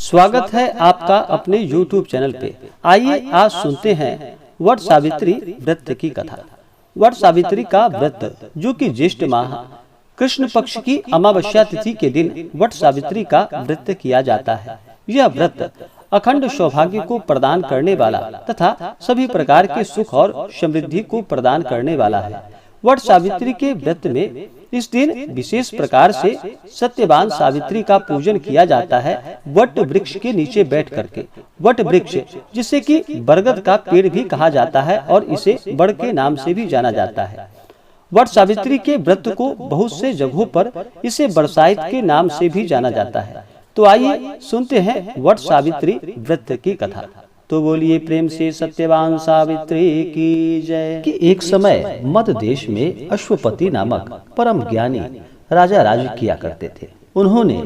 स्वागत है आपका अपने YouTube चैनल पे। आइए आज सुनते हैं वट सावित्री व्रत की कथा। वट सावित्री का व्रत, जो कि ज्येष्ठ माह कृष्ण पक्ष की अमावस्या तिथि के दिन वट सावित्री का व्रत किया जाता है। यह व्रत अखंड सौभाग्य को प्रदान करने वाला तथा सभी प्रकार के सुख और समृद्धि को प्रदान करने वाला है। वट सावित्री के व्रत में इस दिन विशेष प्रकार से सत्यवान सावित्री का पूजन किया जाता है। वट वृक्ष के नीचे बैठ करके, वट वृक्ष जिसे कि बरगद का पेड़ भी कहा जाता है और इसे बड़ के नाम से भी जाना जाता है। वट सावित्री के व्रत को बहुत से जगहों पर इसे बरसाइत के नाम से भी जाना जाता है। तो आइए सुनते हैं वट सावित्री व्रत की कथा। तो बोलिए प्रेम से सत्यवान सावित्री की जय। कि एक समय मध्य देश में अश्वपति नामक परम ज्ञानी राजा राज किया करते थे। उन्होंने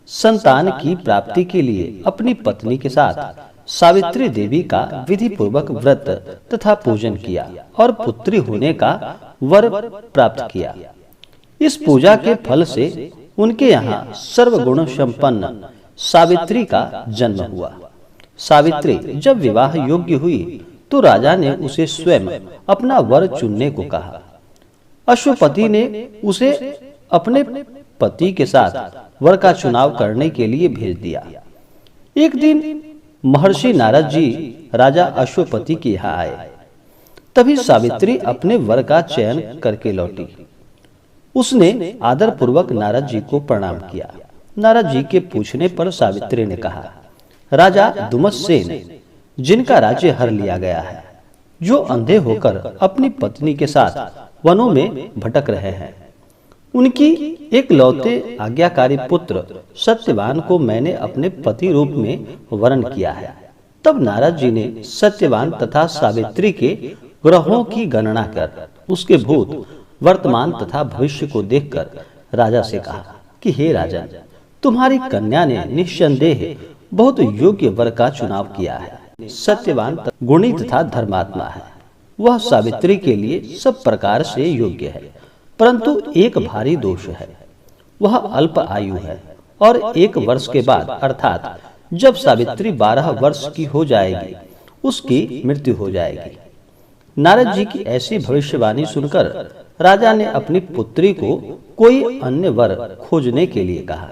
संतान की प्राप्ति के लिए अपनी पत्नी के साथ सावित्री देवी का विधि पूर्वक व्रत तथा पूजन किया और पुत्री होने का वर प्राप्त किया। इस पूजा के फल से उनके यहाँ सर्वगुण संपन्न सावित्री का जन्म हुआ। सावित्री जब विवाह योग्य हुई तो राजा ने उसे स्वयं अपना वर चुनने को कहा। अश्वपति ने उसे अपने पति के साथ वर का चुनाव करने के लिए भेज दिया। एक दिन महर्षि नारद जी राजा अश्वपति के यहाँ आए। तभी सावित्री अपने वर का चयन करके लौटी। उसने आदर पूर्वक नारद जी को प्रणाम किया। नारद जी के पूछने पर सावित्री ने कहा, राजा दुमत्सेन, जिनका राज्य हर लिया गया है, जो अंधे होकर अपनी पत्नी के साथ वनों में भटक रहे हैं, उनकी एक लौते आज्ञाकारी पुत्र सत्यवान को मैंने अपने पति रूप में वरण किया है। तब नारद जी ने सत्यवान तथा सावित्री के ग्रहों की गणना कर उसके भूत, वर्तमान तथा भविष्य को देखकर राजा से कहा कि हे राजन, तुम्हारी कन्या ने निस्संदेह बहुत योग्य वर का चुनाव किया है। सत्यवान गुणी तथा धर्मात्मा है। वह सावित्री के लिए सब प्रकार से योग्य है, परंतु एक भारी दोष है। वह अल्प आयु है और 1 वर्ष के बाद अर्थात जब सावित्री 12 वर्ष की हो जाएगी, उसकी मृत्यु हो जाएगी। नारद जी की ऐसी भविष्यवाणी सुनकर राजा ने अपनी पुत्री को कोई अन्य वर खोजने के लिए कहा।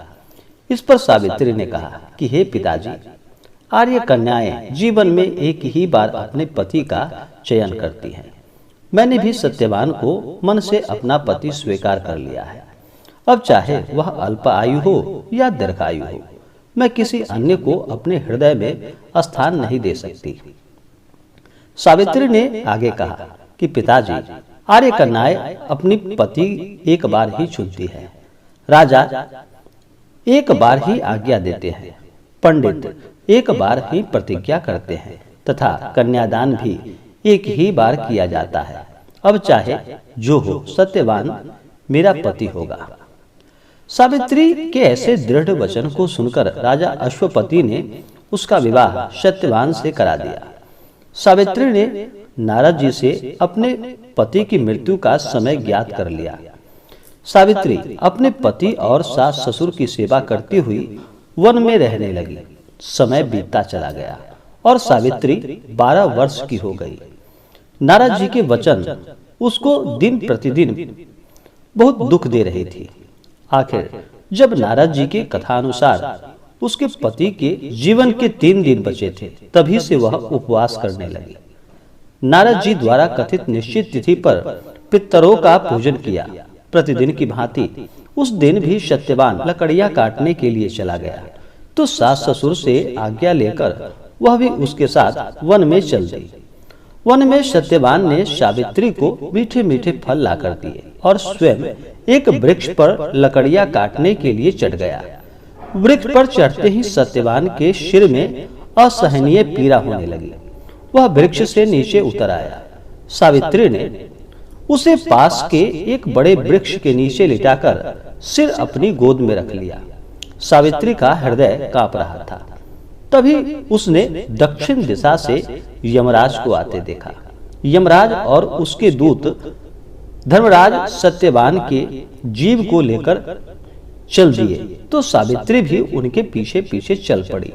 इस पर सावित्री ने कहा कि हे पिताजी, आर्य कन्याएं जीवन में एक ही बार अपने पति का चयन करती हैं। मैंने भी सत्यवान को मन से अपना पति स्वीकार कर लिया है। अब चाहे वह अल्प आयु हो या दीर्घायु हो, मैं किसी अन्य को अपने हृदय में स्थान नहीं दे सकती। सावित्री ने आगे कहा कि पिताजी, आर्य कन्याएं अपनी पति एक बार ही चुनती है। राजा एक बार ही आज्ञा देते हैं, पंडित एक बार ही प्रतिज्ञा करते हैं तथा कन्यादान भी एक ही बार किया जाता है। अब चाहे जो हो, सत्यवान मेरा पति होगा। सावित्री के ऐसे दृढ़ वचन को सुनकर राजा अश्वपति ने उसका विवाह सत्यवान से करा दिया। सावित्री ने नारद जी से अपने पति की मृत्यु का समय ज्ञात कर लिया। सावित्री अपने पति और सास ससुर की सेवा करती हुई वन में रहने लगी। समय बीतता चला गया और सावित्री 12 वर्ष की हो गई। नारद जी के वचन उसको दिन प्रतिदिन बहुत दुख दे रहे थे। आखिर जब नारद जी के कथानुसार उसके पति के जीवन के 3 दिन बचे थे, तभी से वह उपवास करने लगी। नारद जी द्वारा कथित निश्चित तिथि पर पितरों का पूजन किया। प्रतिदिन की भांति उस दिन भी सत्यवान लकड़ियां काटने के लिए चला गया, तो सास ससुर से आज्ञा लेकर वह भी उसके साथ वन में चल दी। वन में सत्यवान ने सावित्री को मीठे मीठे फल लाकर दिए और स्वयं एक वृक्ष पर लकड़ियां काटने के लिए चढ़ गया। वृक्ष पर चढ़ते ही सत्यवान के सिर में असहनीय पीड़ा होने लगी। वह वृक्ष से नीचे उतर आया। सावित्री ने उसे पास के एक बड़े वृक्ष के नीचे लिटाकर सिर अपनी गोद में रख लिया। सावित्री का हृदय कांप रहा था। तभी उसने दक्षिण दिशा से यमराज को आते देखा। यमराज और उसके दूत धर्मराज सत्यवान के जीव को लेकर चल दिए तो सावित्री भी उनके पीछे पीछे चल पड़ी।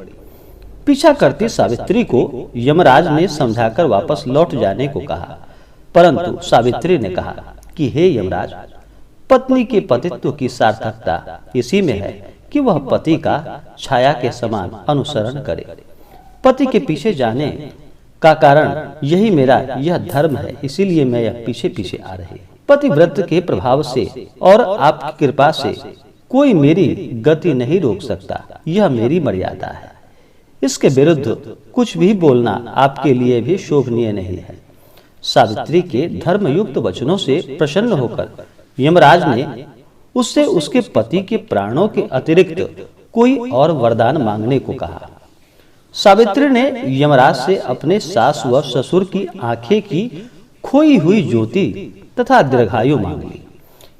पीछा करती सावित्री को यमराज ने समझाकर वापस लौट जाने को कहा, परंतु सावित्री ने कहा कि हे यमराज, पत्नी के पतित्व की सार्थकता इसी में है कि वह पति का छाया के समान अनुसरण करे। पति के पीछे जाने का कारण यही मेरा यह धर्म है, इसीलिए मैं यह पीछे पीछे आ रही। पतिव्रत के प्रभाव से और आपकी कृपा से कोई मेरी गति नहीं रोक सकता, यह मेरी मर्यादा है। इसके विरुद्ध कुछ भी बोलना आपके लिए भी शोभनीय नहीं है। सावित्री के धर्मयुक्त वचनों से प्रसन्न होकर यमराज ने उससे उसके पति के प्राणों के अतिरिक्त कोई और वरदान मांगने को कहा। सावित्री ने यमराज से अपने सास व ससुर की आंखें की खोई हुई ज्योति तथा दीर्घायु मांग ली।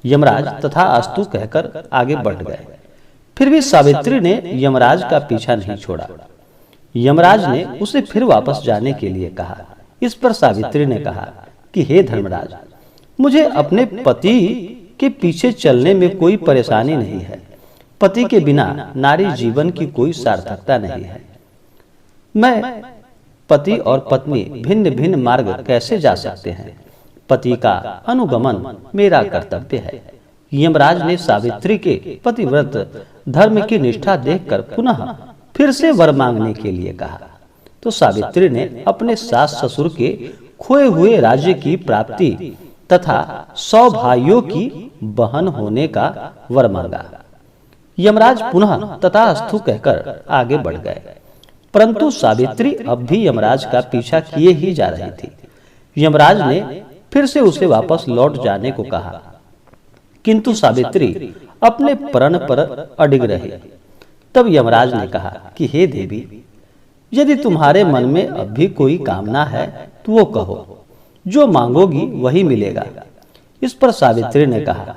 यमराज तथास्तु कहकर आगे बढ़ गए। फिर भी सावित्री ने यमराज का पीछा नहीं छोड़ा। यमराज ने उसे फिर वापस जाने के लिए कहा। इस पर सावित्री ने कहा कि हे धर्मराज, मुझे अपने पति के पीछे चलने में कोई परेशानी नहीं है। पति के बिना नारी जीवन की कोई सार्थकता नहीं है। मैं पति और पत्नी भिन्न भिन्न मार्ग कैसे जा सकते हैं? पति का अनुगमन मेरा कर्तव्य है। यमराज ने सावित्री के पतिव्रत धर्म की निष्ठा देखकर पुनः फिर से वर मांगने के लिए कहा। तो सावित्री ने अपने सास ससुर के खोए हुए राज्य की प्राप्ति तथा 100 भाइयों की बहन होने का वर मांगा। यमराज पुनः तथास्तु कहकर आगे बढ़ गए, परंतु सावित्री अब भी यमराज का पीछा किए ही जा रही थी। यमराज ने फिर से उसे वापस लौट जाने को कहा, किंतु सावित्री अपने प्रण पर अडिग रही। तब यमराज ने कहा कि हे देवी, यदि तुम्हारे मन में अब भी कोई कामना है तो वो कहो, जो मांगोगी वही मिलेगा। इस पर सावित्री ने कहा,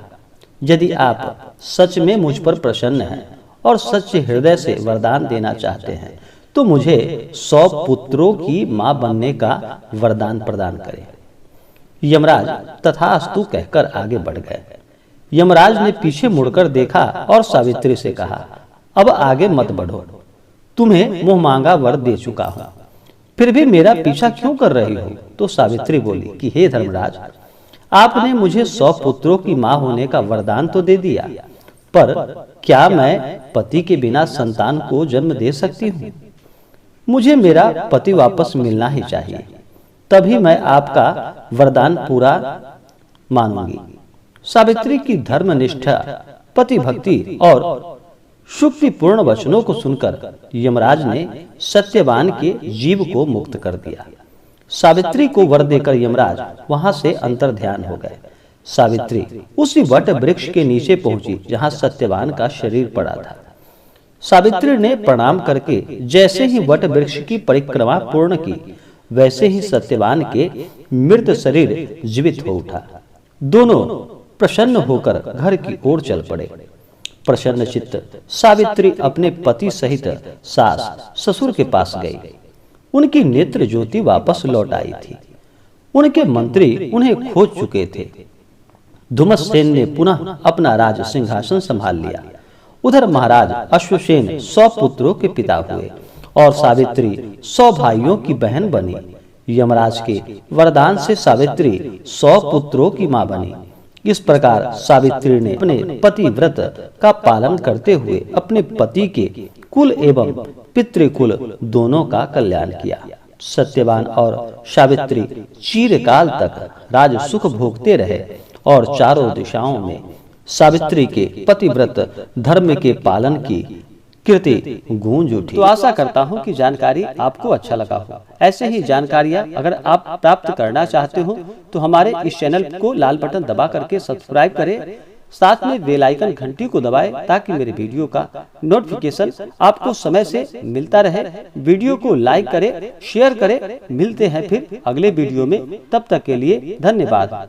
यदि आप सच में मुझ पर प्रसन्न हैं और सच्चे हृदय से वरदान देना चाहते हैं तो मुझे 100 पुत्रों की मां बनने का वरदान प्रदान करें। यमराज तथास्तु कहकर आगे बढ़ गए। यमराज ने पीछे मुड़कर देखा और सावित्री से कहा, अब आगे मत बढ़ो, तुम्हें मुंह मांगा वर दे चुका हूं, फिर भी मेरा पीछा क्यों कर रही हो? तो सावित्री बोली कि हे धर्मराज, आपने मुझे 100 पुत्रों की मां होने का वरदान तो दे दिया, पर क्या मैं पति के बिना संतान को जन्म दे सकती हूँ? मुझे मेरा पति वापस मिलना ही चाहिए, तभी मैं आपका वरदान पूरा मानूंगी। सावित्री की धर्मनिष्ठा, पति भक्ति और शुक्तिपूर्ण वचनों को सुनकर यमराज ने सत्यवान के जीव को मुक्त कर दिया। सावित्री को वर देकर यमराज वहां से अंतर्ध्यान हो गए। सावित्री उसी वट वृक्ष के नीचे पहुंची जहां सत्यवान का शरीर पड़ा था। सावित्री ने प्रणाम करके जैसे ही वट वृक्ष की परिक्रमा पूर्ण की, वैसे ही सत्यवान के मृत शरीर जीवित हो उठा। दोनों प्रसन्न होकर घर की ओर चल पड़े। प्रसन्न चित्त सावित्री अपने पति सहित सास ससुर के पास गई। उनकी नेत्र ज्योति वापस लौट आई थी। उनके मंत्री उन्हें खोज चुके थे। धुमसेन ने पुनः अपना राज सिंहासन संभाल लिया। उधर महाराज अश्वसेन 100 पुत्रों के पिता हुए और सावित्री 100 भाइयों की बहन बनी। यमराज के वरदान से सावित्री 100 पुत्रों की मां बनी। इस प्रकार सावित्री ने अपने पतिव्रत का पालन करते हुए अपने पति के कुल एवं पितृकुल दोनों का कल्याण किया। सत्यवान और सावित्री चिरकाल तक राज सुख भोगते रहे और चारों दिशाओं में सावित्री के पतिव्रत धर्म के पालन की कीर्ति गूंज उठी। तो आशा करता हूं कि जानकारी आपको अच्छा लगा हो। ऐसे ही जानकारियां अगर आप प्राप्त करना चाहते हो तो हमारे इस चैनल को लाल बटन दबा करके सब्सक्राइब करें, साथ में बेल आइकन घंटी को दबाएं ताकि मेरे वीडियो का नोटिफिकेशन आपको समय से मिलता रहे। वीडियो को लाइक करें, शेयर करें। मिलते हैं फिर अगले वीडियो में, तब तक के लिए धन्यवाद।